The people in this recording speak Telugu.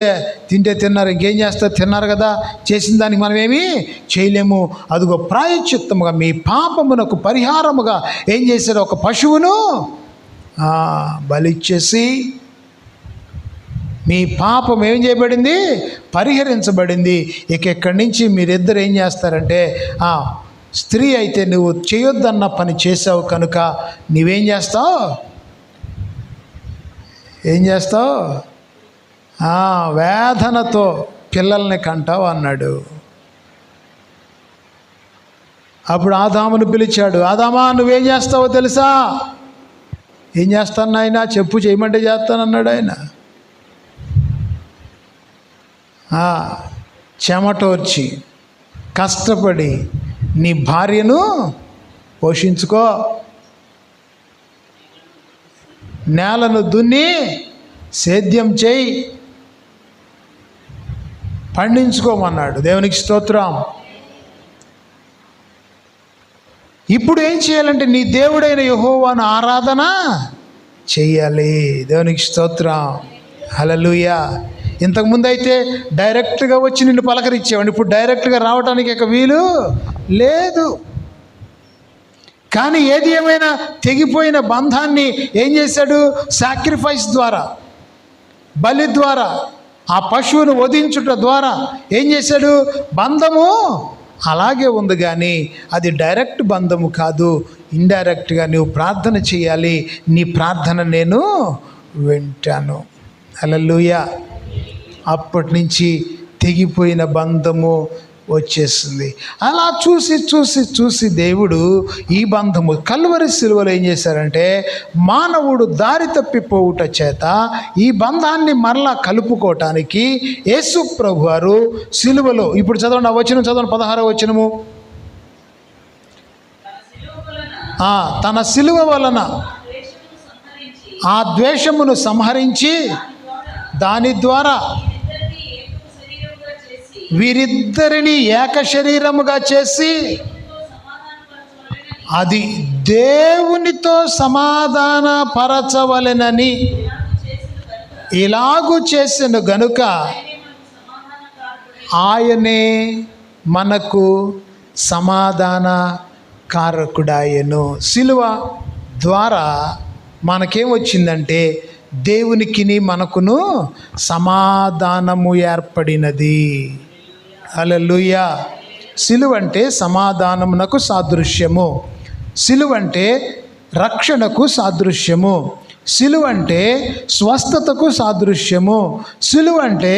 తింటే తిన్నారు, ఇంకేం చేస్తారు, తిన్నారు కదా, చేసిన దానికి మనం ఏమీ చేయలేము. అదిగో ప్రాయశ్చిత్తముగా మీ పాపమునకు పరిహారముగా ఏం చేశాడు, ఒక పశువును బలిచ్చేసి మీ పాపం ఏం చేయబడింది, పరిహరించబడింది. ఇక్కడి నుంచి మీరిద్దరు ఏం చేస్తారంటే, స్త్రీ అయితే నువ్వు చేయొద్దన్న పని చేసావు కనుక నువ్వేం చేస్తావు, వేదనతో పిల్లల్ని కంటావు అన్నాడు. అప్పుడు ఆదామును పిలిచాడు. ఆదామా, నువ్వేం చేస్తావో తెలుసా? ఏం చేస్తాను నాయన, చెప్పు, చేయమంటే చేస్తానన్నాడు ఆయన. చెమటోర్చి కష్టపడి నీ భార్యను పోషించుకో, నేలను దున్ని సేద్యం చేయి, పండించుకోమన్నాడు. దేవునికి స్తోత్రం. ఇప్పుడు ఏం చేయాలంటే నీ దేవుడైన యెహోవాను ఆరాధన చెయ్యాలి. దేవునికి స్తోత్రం. హల్లెలూయా. ఇంతకుముందు అయితే డైరెక్ట్గా వచ్చి నిన్ను పలకరించేవాడిని, ఇప్పుడు డైరెక్ట్గా రావడానికి ఇక వీలు లేదు. కానీ ఏది ఏమైనా తెగిపోయిన బంధాన్ని ఏం చేశాడు, సాక్రిఫైస్ ద్వారా, బలి ద్వారా, ఆ పశువును వధించుట ద్వారా ఏం చేశాడు, బంధము అలాగే ఉంది. కానీ అది డైరెక్ట్ బంధము కాదు, ఇండైరెక్ట్గా నువ్వు ప్రార్థన చేయాలి. నీ ప్రార్థన నేను వింటాను. హల్లెలూయా. అప్పటి నుంచి తెగిపోయిన బంధము వచ్చేసింది. అలా చూసి చూసి చూసి దేవుడు ఈ బంధము కల్వరి సిలువలో ఏం చేశారంటే, మానవుడు దారి తప్పిపోవుట చేత ఈ బంధాన్ని మరలా కలుపుకోవటానికి యేసు ప్రభు వారు సిలువలో, ఇప్పుడు చదవండి, ఆ వచనం చదవండి, 16వ వచనము. తన సిలువ వలన ఆ ద్వేషమును సంహరించి దాని ద్వారా వీరిద్దరిని ఏక శరీరముగా చేసి అది దేవునితో సమాధాన పరచవలెనని ఇలాగు చేసిన గనుక ఆయనే మనకు సమాధాన కారకుడాయను. సిలువ ద్వారా మనకేం వచ్చిందంటే, దేవునికిని మనకును సమాధానము ఏర్పడినది. హల్లెలూయా. సిలువ అంటే సమాధానమునకు సాదృశ్యము, సిలువ అంటే రక్షణకు సాదృశ్యము, సిలువ అంటే స్వస్థతకు సాదృశ్యము, సిలువ అంటే